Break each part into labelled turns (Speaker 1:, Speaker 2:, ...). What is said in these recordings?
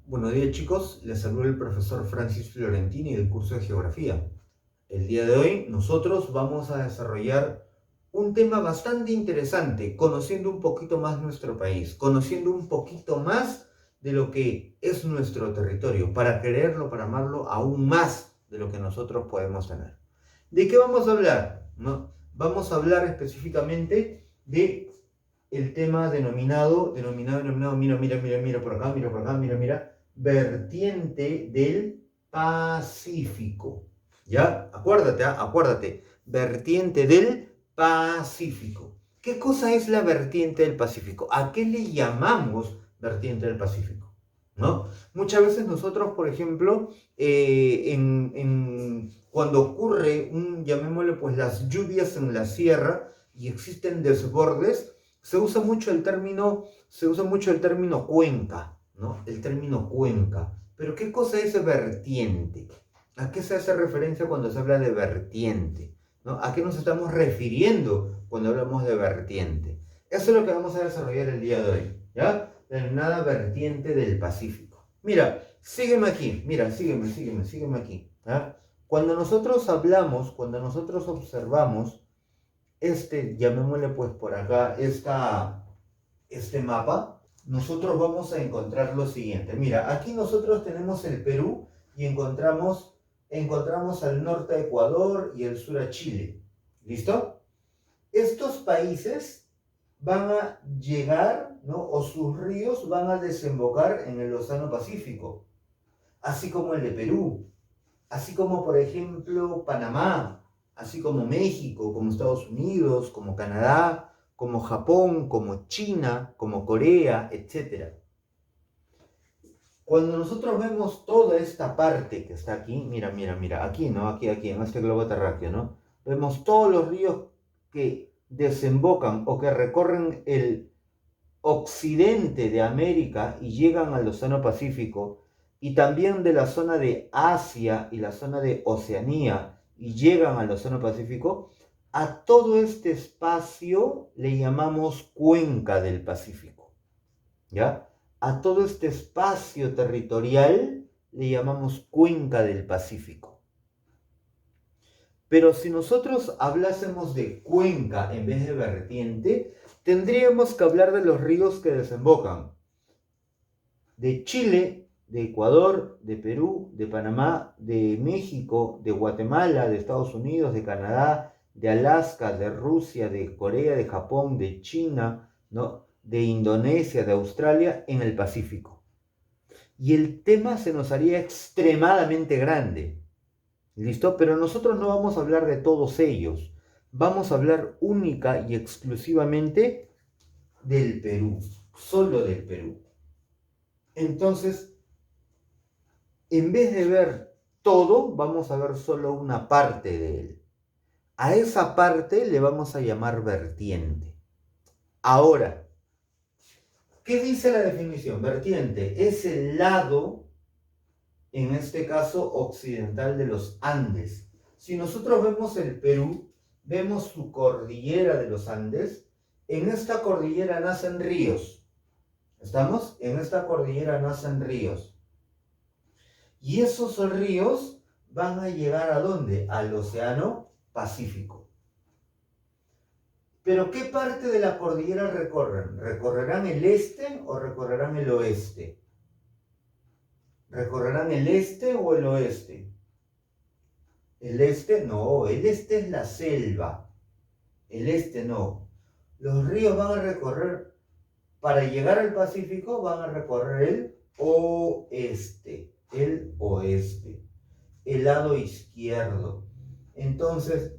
Speaker 1: Buenos días chicos, les saluda el profesor Francis Florentini del curso de Geografía. El día de hoy nosotros vamos a desarrollar un tema bastante interesante, conociendo un poquito más nuestro país, conociendo un poquito más de lo que es nuestro territorio, para quererlo, para amarlo aún más de lo que nosotros podemos tener. ¿De qué vamos a hablar? ¿No? Vamos a hablar específicamente de el tema denominado, mira por acá, mira, vertiente del Pacífico. ¿Ya? Acuérdate, acuérdate, vertiente del Pacífico. ¿Qué cosa es la vertiente del Pacífico? ¿A qué le llamamos vertiente del Pacífico? ¿No? Muchas veces nosotros, por ejemplo, cuando ocurre llamémosle pues las lluvias en la sierra y existen desbordes, se usa mucho el término cuenca, ¿no? El término cuenca. Pero ¿qué cosa es vertiente? ¿A qué se hace referencia cuando se habla de vertiente? ¿No? ¿A qué nos estamos refiriendo cuando hablamos de vertiente? Eso es lo que vamos a desarrollar el día de hoy, ¿ya? Denominada vertiente del Pacífico. Mira, sígueme aquí, mira, sígueme aquí, ¿ya? Cuando nosotros hablamos, cuando nosotros observamos llamémosle pues por acá, este mapa, nosotros vamos a encontrar lo siguiente. Mira, aquí nosotros tenemos el Perú y encontramos al norte a Ecuador y el sur a Chile. ¿Listo? Estos países van a llegar, ¿no? O sus ríos van a desembocar en el Océano Pacífico, así como el de Perú, así como por ejemplo Panamá, así como México, como Estados Unidos, como Canadá, como Japón, como China, como Corea, etc. Cuando nosotros vemos toda esta parte que está aquí, mira, aquí, ¿no? Aquí, en este globo terráqueo, ¿no? Vemos todos los ríos que desembocan o que recorren el occidente de América y llegan al Océano Pacífico, y también de la zona de Asia y la zona de Oceanía y llegan al Océano Pacífico, a todo este espacio le llamamos cuenca del Pacífico, ¿ya? A todo este espacio territorial le llamamos cuenca del Pacífico. Pero si nosotros hablásemos de cuenca en vez de vertiente, tendríamos que hablar de los ríos que desembocan de Chile, de Ecuador, de Perú, de Panamá, de México, de Guatemala, de Estados Unidos, de Canadá, de Alaska, de Rusia, de Corea, de Japón, de China, ¿no? De Indonesia, de Australia, en el Pacífico. Y el tema se nos haría extremadamente grande. ¿Listo? Pero nosotros no vamos a hablar de todos ellos. Vamos a hablar única y exclusivamente del Perú, solo del Perú. Entonces, en vez de ver todo, vamos a ver solo una parte de él. A esa parte le vamos a llamar vertiente. Ahora, ¿qué dice la definición? Vertiente es el lado, en este caso occidental de los Andes. Si nosotros vemos el Perú, vemos su cordillera de los Andes. En esta cordillera nacen ríos. ¿Estamos? En esta cordillera nacen ríos. Y esos ríos van a llegar ¿a dónde? Al Océano Pacífico. Pero ¿qué parte de la cordillera recorren? ¿Recorrerán el este o recorrerán el oeste? ¿Recorrerán el este o el oeste? El este no, el este es la selva. El este no. Los ríos van a recorrer, para llegar al Pacífico, van a recorrer el oeste, el oeste, el lado izquierdo. Entonces,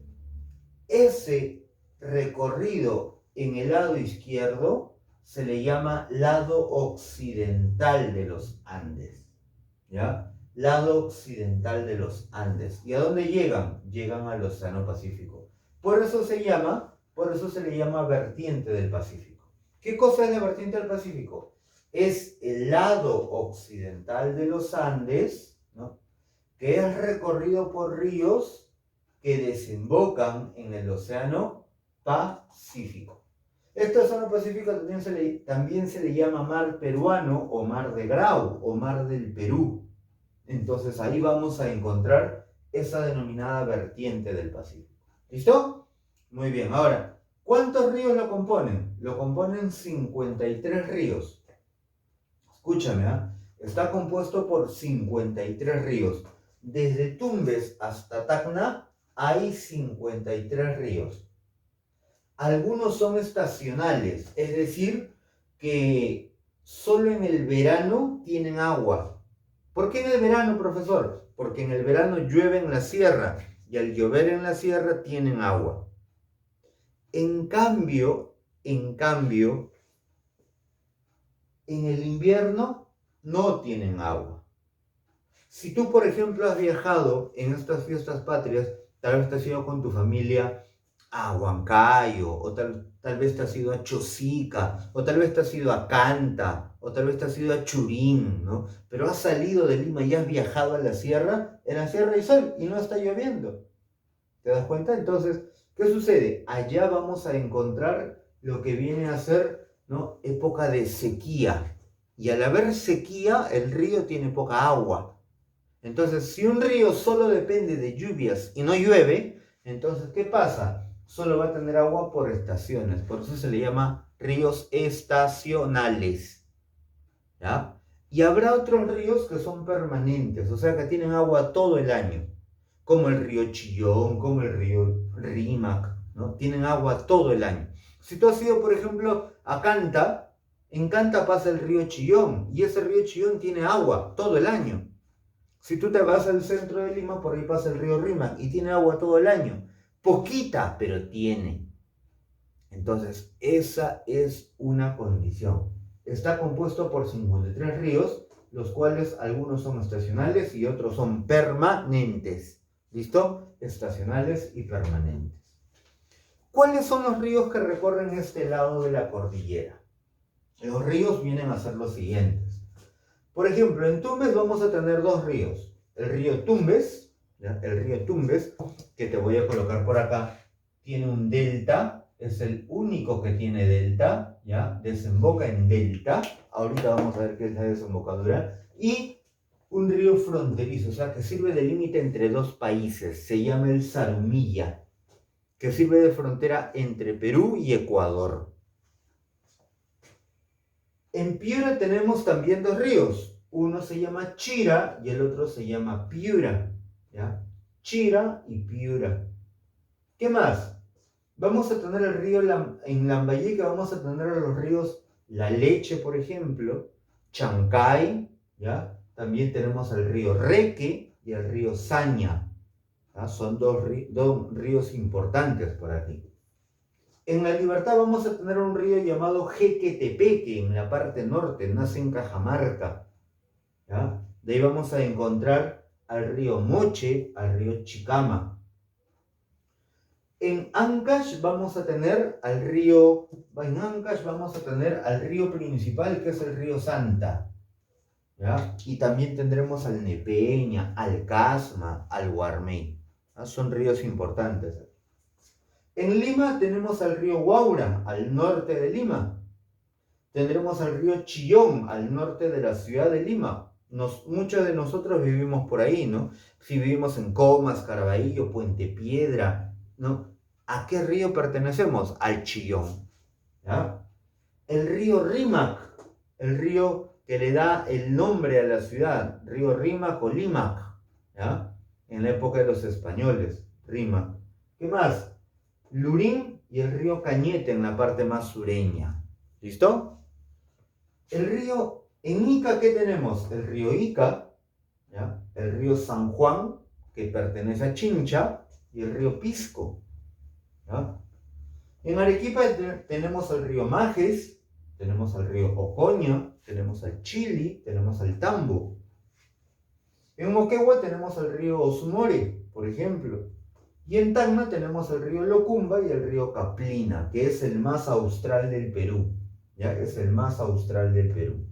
Speaker 1: ese recorrido en el lado izquierdo se le llama lado occidental de los Andes, ¿ya? Lado occidental de los Andes. ¿Y a dónde llegan? Llegan al Océano Pacífico. Por eso se le llama vertiente del Pacífico. ¿Qué cosa es la vertiente del Pacífico? Es el lado occidental de los Andes, ¿no? Que es recorrido por ríos que desembocan en el Océano Pacífico. Esta zona pacífica también se le llama mar peruano o mar de Grau o mar del Perú. Entonces ahí vamos a encontrar esa denominada vertiente del Pacífico. ¿Listo? Muy bien. Ahora, ¿cuántos ríos lo componen? Lo componen 53 ríos. Escúchame, ¿eh? Está compuesto por 53 ríos. Desde Tumbes hasta Tacna hay 53 ríos. Algunos son estacionales, es decir, que solo en el verano tienen agua. ¿Por qué en el verano, profesor? Porque en el verano llueve en la sierra y al llover en la sierra tienen agua. En cambio, en el invierno no tienen agua. Si tú, por ejemplo, has viajado en estas fiestas patrias, tal vez te has ido con tu familia a Huancayo, o tal vez te has ido a Chosica, o tal vez te has ido a Canta, o tal vez te has ido a Churín, ¿no? Pero has salido de Lima y has viajado a la sierra, en la sierra hay sol y no está lloviendo. ¿Te das cuenta? Entonces, ¿qué sucede? Allá vamos a encontrar lo que viene a ser, ¿no?, época de sequía. Y al haber sequía, el río tiene poca agua. Entonces, si un río solo depende de lluvias y no llueve, entonces, ¿qué pasa? Solo va a tener agua por estaciones. Por eso se le llama ríos estacionales. ¿Ya? Y habrá otros ríos que son permanentes, o sea que tienen agua todo el año, como el río Chillón, como el río Rímac, ¿no? Tienen agua todo el año. Si tú has ido, por ejemplo, a Canta, en Canta pasa el río Chillón, y ese río Chillón tiene agua todo el año. Si tú te vas al centro de Lima, por ahí pasa el río Rímac, y tiene agua todo el año. Poquita, pero tiene. Entonces, esa es una condición. Está compuesto por 53 ríos, los cuales algunos son estacionales y otros son permanentes. ¿Listo? Estacionales y permanentes. ¿Cuáles son los ríos que recorren este lado de la cordillera? Los ríos vienen a ser los siguientes. Por ejemplo, en Tumbes vamos a tener dos ríos. El río Tumbes, ¿ya? El río Tumbes, que te voy a colocar por acá, tiene un delta, es el único que tiene delta, ¿ya? Desemboca en delta. Ahorita vamos a ver qué es la desembocadura. Y un río fronterizo, o sea, que sirve de límite entre dos países. Se llama el Zarumilla, que sirve de frontera entre Perú y Ecuador. En Piura tenemos también dos ríos. Uno se llama Chira y el otro se llama Piura, ¿ya? Chira y Piura. ¿Qué más? Vamos a tener el río en Lambayeque, vamos a tener los ríos La Leche, por ejemplo, Chancay, ¿ya? También tenemos el río Reque y el río Saña, ¿ya? Son dos ríos importantes por aquí. En La Libertad vamos a tener un río llamado Jequetepeque, en la parte norte, nace en Cajamarca, ¿ya? De ahí vamos a encontrar al río Moche, al río Chicama. En Ancash vamos a tener al río principal, que es el río Santa, ¿ya? Y también tendremos al Nepeña, al Casma, al Guarmey, ¿ya? Son ríos importantes. En Lima tenemos al río Guaura, al norte de Lima. Tendremos al río Chillón, al norte de la ciudad de Lima. Muchos de nosotros vivimos por ahí, ¿no? Si vivimos en Comas, Caraballo, Puente Piedra, ¿no? ¿A qué río pertenecemos? Al Chillón, ¿ya? El río Rímac, el río que le da el nombre a la ciudad, río Rímac o Límac, ¿ya? En la época de los españoles, Rímac. ¿Qué más? Lurín y el río Cañete en la parte más sureña. ¿Listo? El río, en Ica, ¿qué tenemos? El río Ica, ¿ya? El río San Juan, que pertenece a Chincha, y el río Pisco, ¿ya? En Arequipa tenemos el río Majes, tenemos al río Ocoña, tenemos al Chili, tenemos al Tambo. En Moquegua tenemos al río Osmore, por ejemplo. Y en Tacna tenemos el río Locumba y el río Caplina, que es el más austral del Perú. ¿Ya? Es el más austral del Perú.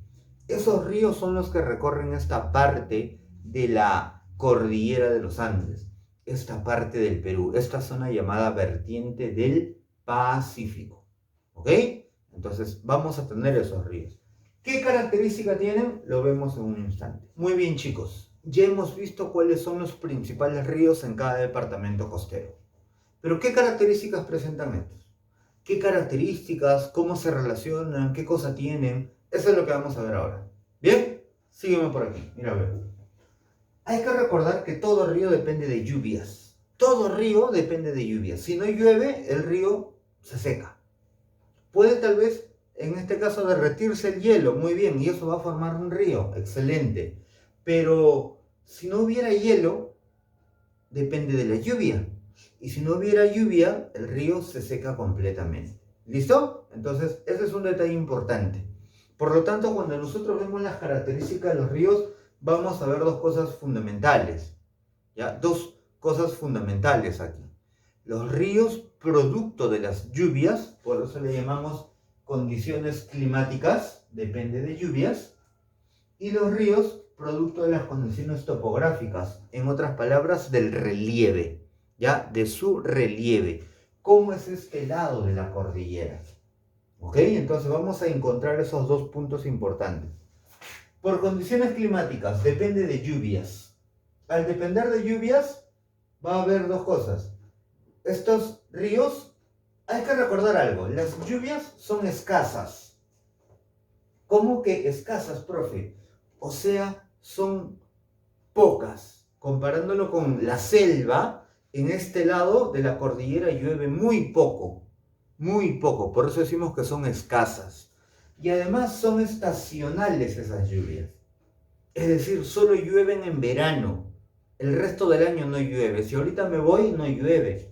Speaker 1: Esos ríos son los que recorren esta parte de la cordillera de los Andes, esta parte del Perú, esta zona llamada vertiente del Pacífico. ¿Ok? Entonces vamos a tener esos ríos. ¿Qué característica tienen? Lo vemos en un instante. Muy bien, chicos. Ya hemos visto cuáles son los principales ríos en cada departamento costero. Pero ¿qué características presentan estos? ¿Qué características? ¿Cómo se relacionan? ¿Qué cosa tienen? Eso es lo que vamos a ver ahora. ¿Bien? Sígueme por aquí. Mira, a ver. Hay que recordar que todo río depende de lluvias. Todo río depende de lluvias. Si no llueve, el río se seca. Puede tal vez, en este caso, derretirse el hielo, muy bien, y eso va a formar un río, excelente. Pero si no hubiera hielo, depende de la lluvia. Y si no hubiera lluvia, el río se seca completamente. ¿Listo? Entonces, ese es un detalle importante. Por lo tanto, cuando nosotros vemos las características de los ríos, vamos a ver dos cosas fundamentales. ¿Ya? Dos cosas fundamentales aquí. Los ríos, producto de las lluvias, por eso le llamamos condiciones climáticas, depende de lluvias, y los ríos, producto de las condiciones topográficas, en otras palabras, del relieve, ¿ya? De su relieve. ¿Cómo es este lado de la cordillera? ¿Ok? Entonces vamos a encontrar esos dos puntos importantes. Por condiciones climáticas, depende de lluvias. Al depender de lluvias, va a haber dos cosas. Estos ríos, hay que recordar algo, las lluvias son escasas. ¿Cómo que escasas, profe? O sea, son pocas. Comparándolo con la selva, en este lado de la cordillera llueve muy poco. Muy poco, por eso decimos que son escasas. Y además son estacionales esas lluvias. Es decir, solo llueven en verano. El resto del año no llueve. Si ahorita me voy, no llueve.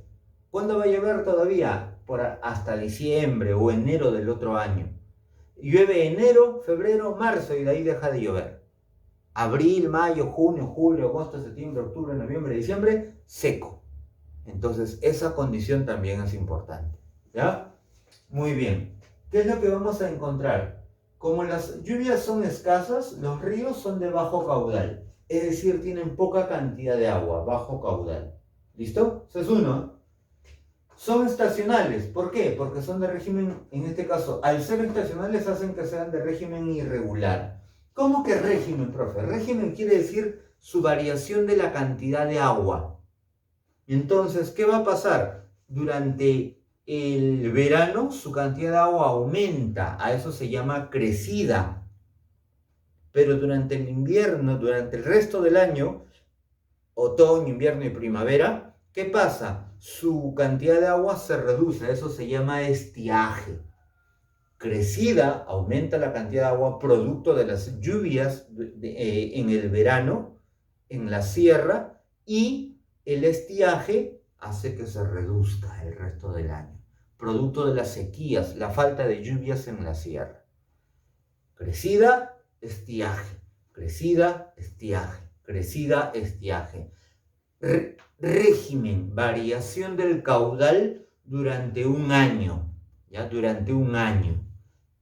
Speaker 1: ¿Cuándo va a llover todavía? Hasta diciembre o enero del otro año. Llueve enero, febrero, marzo y de ahí deja de llover. Abril, mayo, junio, julio, agosto, septiembre, octubre, noviembre, diciembre, seco. Entonces esa condición también es importante. ¿Ya? Muy bien. ¿Qué es lo que vamos a encontrar? Como las lluvias son escasas, los ríos son de bajo caudal. Es decir, tienen poca cantidad de agua, bajo caudal. ¿Listo? Ese es uno. Son estacionales. ¿Por qué? Porque son de régimen, en este caso, al ser estacionales hacen que sean de régimen irregular. ¿Cómo que régimen, profe? Régimen quiere decir su variación de la cantidad de agua. Entonces, ¿qué va a pasar? Durante el verano su cantidad de agua aumenta, a eso se llama crecida. Pero durante el invierno, durante el resto del año, otoño, invierno y primavera, ¿qué pasa? Su cantidad de agua se reduce, a eso se llama estiaje. Crecida, aumenta la cantidad de agua producto de las lluvias en el verano, en la sierra, y el estiaje hace que se reduzca el resto del año, producto de las sequías, la falta de lluvias en la sierra. Crecida, estiaje, crecida, estiaje, crecida, estiaje. Régimen, variación del caudal durante un año, ¿ya? Durante un año.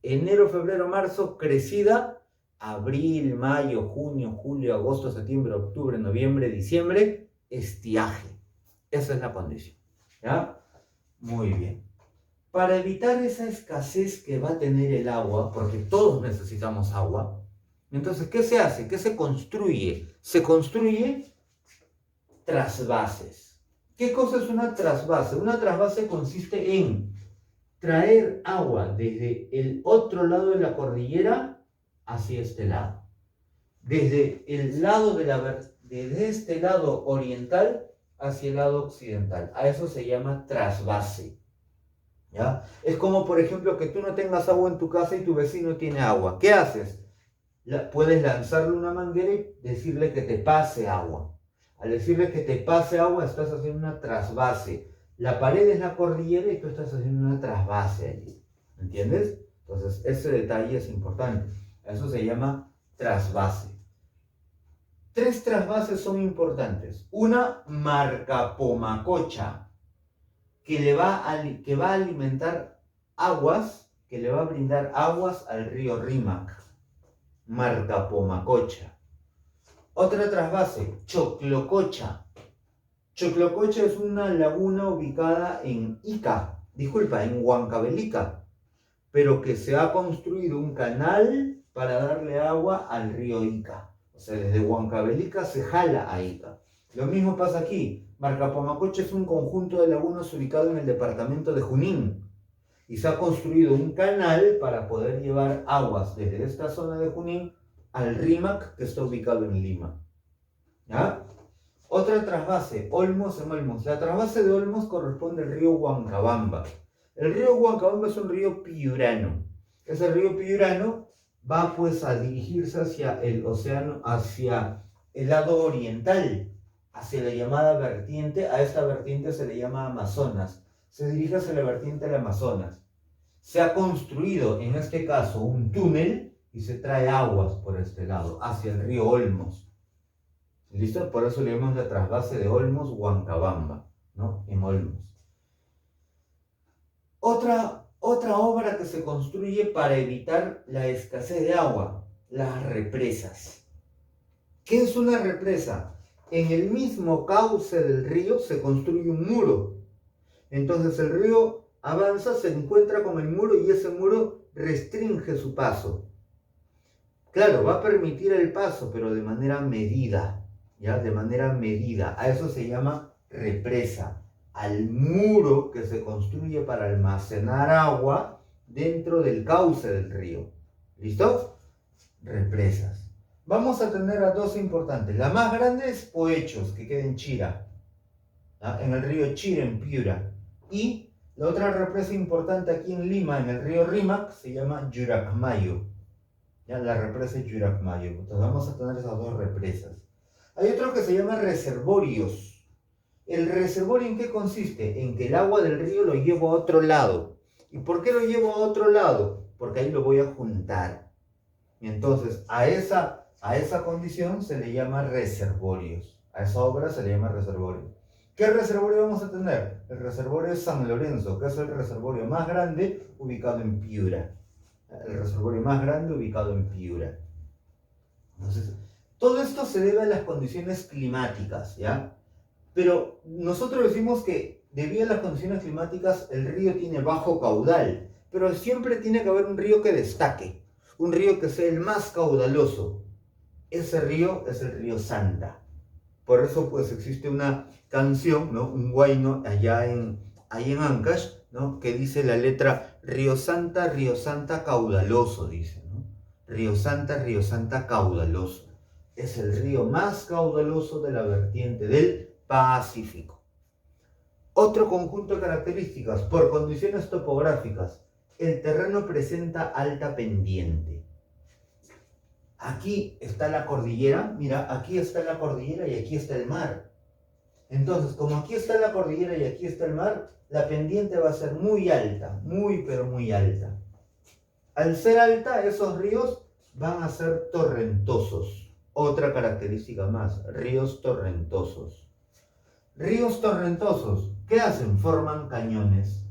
Speaker 1: Enero, febrero, marzo, crecida. Abril, mayo, junio, julio, agosto, septiembre, octubre, noviembre, diciembre, estiaje. Esa es la condición, ¿ya? Muy bien. Para evitar esa escasez que va a tener el agua, porque todos necesitamos agua, entonces, ¿qué se hace? ¿Qué se construye? Se construye trasvases. ¿Qué cosa es una trasvase? Una trasvase consiste en traer agua desde el otro lado de la cordillera hacia este lado. Desde el lado desde este lado oriental hacia el lado occidental. A eso se llama trasvase. ¿Ya? Es como, por ejemplo, que tú no tengas agua en tu casa y tu vecino tiene agua. ¿Qué haces? Puedes lanzarle una manguera y decirle que te pase agua. Al decirle que te pase agua, estás haciendo una trasvase. La pared es la cordillera y tú estás haciendo una trasvase allí. ¿Entiendes? Entonces, ese detalle es importante. Eso se llama trasvase. 3 trasvases son importantes. Una, Marcapomacocha, que va a alimentar aguas, que le va a brindar aguas al río Rímac. Marcapomacocha. Otra trasvase, Choclococha. Choclococha es una laguna ubicada en en Huancavelica. pero que se ha construido un canal para darle agua al río Ica. O sea, desde Huancavelica se jala a Ica. Lo mismo pasa aquí. Marcapamacocha es un conjunto de lagunas ubicado en el departamento de Junín. Y se ha construido un canal para poder llevar aguas desde esta zona de Junín al Rímac, que está ubicado en Lima. ¿Ya? Otra trasvase, Olmos en Olmos. La trasvase de Olmos corresponde al río Huancabamba. El río Huancabamba es un río piurano. Ese río piurano va pues a dirigirse hacia el océano, hacia el lado oriental, hacia la llamada vertiente. A esta vertiente se le llama Amazonas. Se dirige hacia la vertiente del Amazonas. Se ha construido, en este caso, un túnel y se trae aguas por este lado, hacia el río Olmos. ¿Listo? Por eso le llamamos la trasvase de Olmos-Huancabamba, ¿no? En Olmos. Otra obra que se construye para evitar la escasez de agua, las represas. ¿Qué es una represa? En el mismo cauce del río se construye un muro. Entonces el río avanza, se encuentra con el muro y ese muro restringe su paso. Claro, va a permitir el paso, pero de manera medida, ¿ya? De manera medida. A eso se llama represa, al muro que se construye para almacenar agua dentro del cauce del río. ¿Listo? Represas. Vamos a tener a dos importantes. La más grande es Poechos, que queda en Chira, ¿ya? En el río Chira, en Piura. Y la otra represa importante aquí en Lima, en el río Rímac, se llama Lluracmayo. ¿Ya? La represa es Lluracmayo. Entonces vamos a tener esas dos represas. Hay otro que se llama reservorios. ¿El reservorio en qué consiste? En que el agua del río lo llevo a otro lado. ¿Y por qué lo llevo a otro lado? Porque ahí lo voy a juntar. Y entonces a esa condición se le llama reservorios. A esa obra se le llama reservorio. ¿Qué reservorio vamos a tener? El reservorio es San Lorenzo, que es el reservorio más grande ubicado en Piura. El reservorio más grande ubicado en Piura. Entonces, todo esto se debe a las condiciones climáticas, ¿ya? Pero nosotros decimos que debido a las condiciones climáticas el río tiene bajo caudal, pero siempre tiene que haber un río que destaque, un río que sea el más caudaloso. Ese río es el río Santa. Por eso pues existe una canción, ¿no? Un huayno ahí en Ancash, ¿no? Que dice la letra Río Santa, caudaloso, dice, ¿no? Río Santa, caudaloso. Es el río más caudaloso de la vertiente del Pacífico. Otro conjunto de características, por condiciones topográficas, el terreno presenta alta pendiente. Aquí está la cordillera, mira, aquí está la cordillera y aquí está el mar. Entonces, como aquí está la cordillera y aquí está el mar, la pendiente va a ser muy alta, muy pero muy alta. Al ser alta, esos ríos van a ser torrentosos. Otra característica más, ríos torrentosos. Ríos torrentosos, ¿qué hacen? Forman cañones,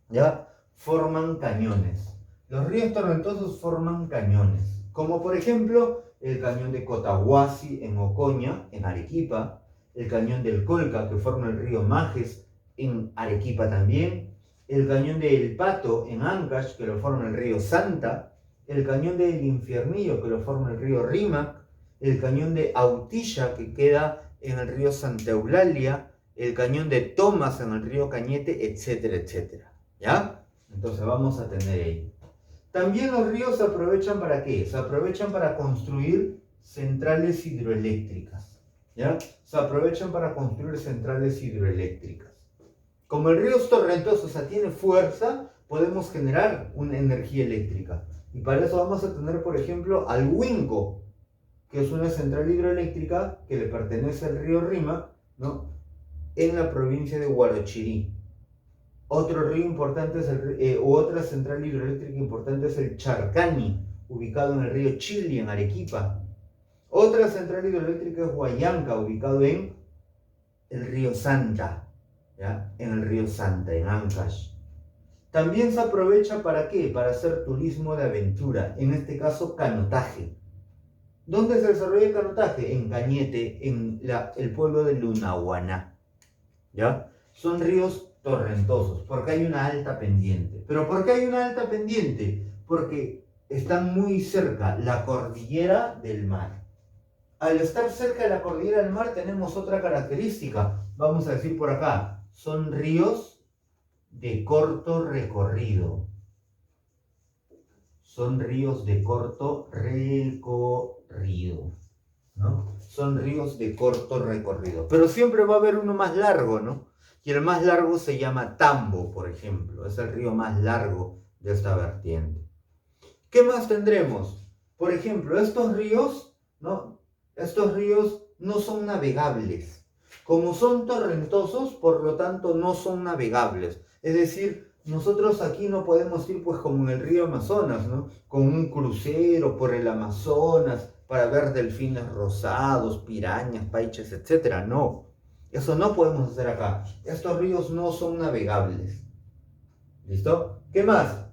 Speaker 1: ¿ya? Forman cañones. Los ríos torrentosos forman cañones. Como por ejemplo el cañón de Cotahuasi en Ocoña, en Arequipa, el cañón del Colca que forma el río Majes en Arequipa también, el cañón de El Pato en Ancash que lo forma el río Santa, el cañón del Infiernillo que lo forma el río Rímac, el cañón de Autilla que queda en el río Santa Eulalia, el cañón de Tomas en el río Cañete, etcétera, etcétera. ¿Ya? Entonces vamos a tener ahí. También los ríos se aprovechan ¿para qué? Se aprovechan para construir centrales hidroeléctricas, ¿ya? Se aprovechan para construir centrales hidroeléctricas. Como el río es torrentoso, o sea, tiene fuerza, podemos generar una energía eléctrica. Y para eso vamos a tener, por ejemplo, al Huinco, que es una central hidroeléctrica que le pertenece al río Rímac, ¿no? En la provincia de Huarochirí. Otro río importante es otra central hidroeléctrica importante es el Charcani, ubicado en el río Chili, en Arequipa. Otra central hidroeléctrica es Huallanca, ubicado en el río Santa, ¿ya? En el río Santa, en Ancash. También se aprovecha ¿para qué? Para hacer turismo de aventura, en este caso canotaje. ¿Dónde se desarrolla el canotaje? En Cañete, en el pueblo de Lunahuaná, ¿ya? Son ríos torrentosos, porque hay una alta pendiente. ¿Pero por qué hay una alta pendiente? Porque están muy cerca la cordillera del mar. Al estar cerca de la cordillera del mar tenemos otra característica. Vamos a decir por acá, son ríos de corto recorrido. Son ríos de corto recorrido, ¿no? Son ríos de corto recorrido. Pero siempre va a haber uno más largo, ¿no? Y el más largo se llama Tambo, por ejemplo. Es el río más largo de esta vertiente. ¿Qué más tendremos? Por ejemplo, estos ríos, ¿no? Estos ríos no son navegables. Como son torrentosos, por lo tanto no son navegables. Es decir, nosotros aquí no podemos ir pues como en el río Amazonas, ¿no? Con un crucero por el Amazonas para ver delfines rosados, pirañas, paiches, etc. No, eso no podemos hacer acá. Estos ríos no son navegables. ¿Listo? ¿Qué más?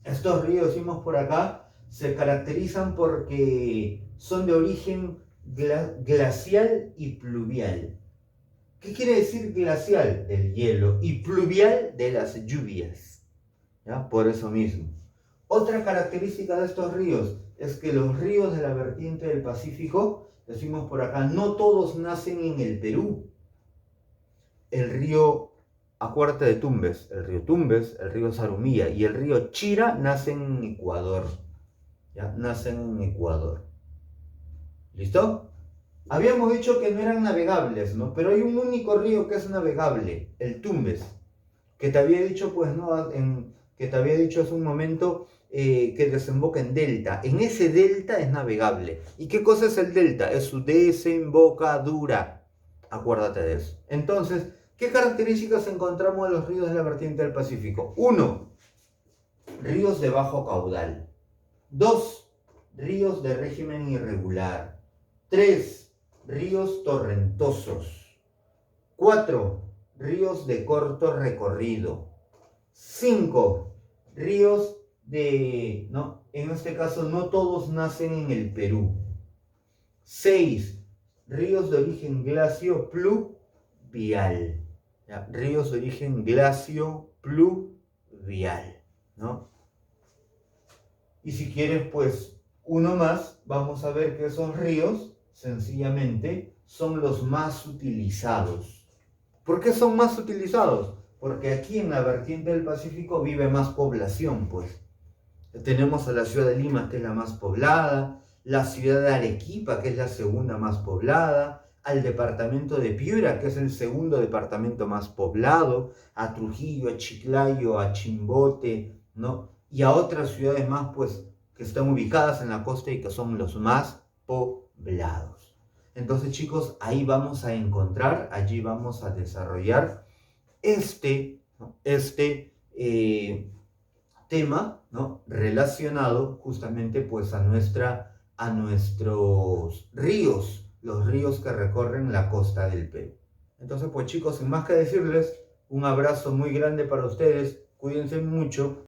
Speaker 1: Estos ríos, decimos por acá, se caracterizan porque son de origen glacial y pluvial. ¿Qué quiere decir glacial? Del hielo, y pluvial de las lluvias. ¿Ya? Por eso mismo. Otra característica de estos ríos es que los ríos de la vertiente del Pacífico, decimos por acá, no todos nacen en el Perú. El río, acuérdate de Tumbes, el río Zarumilla y el río Chira nacen en Ecuador. ¿Ya? Nacen en Ecuador. ¿Listo? Habíamos dicho que no eran navegables, ¿no? Pero hay un único río que es navegable, el Tumbes, que te había dicho, pues, ¿no? Que te había dicho hace un momento que desemboca en delta. En ese delta es navegable. ¿Y qué cosa es el delta? Es su desembocadura. Acuérdate de eso. Entonces, ¿qué características encontramos de los ríos de la vertiente del Pacífico? 1. Ríos de bajo caudal. 2. Ríos de régimen irregular. 3. Ríos torrentosos. 4. Ríos de corto recorrido. 5. Ríos de, ¿no? En este caso, no todos nacen en el Perú. 6. Ríos de origen glacio-pluvial. ¿Ya? Ríos de origen glacio-pluvial, ¿no? Y si quieres, pues, uno más, vamos a ver que esos ríos, sencillamente, son los más utilizados. ¿Por qué son más utilizados? Porque aquí en la vertiente del Pacífico vive más población, pues. Tenemos a la ciudad de Lima, que es la más poblada, la ciudad de Arequipa, que es la segunda más poblada, al departamento de Piura, que es el segundo departamento más poblado, a Trujillo, a Chiclayo, a Chimbote, ¿no? Y a otras ciudades más, pues, que están ubicadas en la costa y que son los más poblados. Entonces, chicos, ahí vamos a encontrar, allí vamos a desarrollar ¿no? Tema, ¿no? Relacionado justamente pues a nuestros ríos, los ríos que recorren la costa del Perú. Entonces, pues chicos, sin más que decirles, un abrazo muy grande para ustedes, cuídense mucho.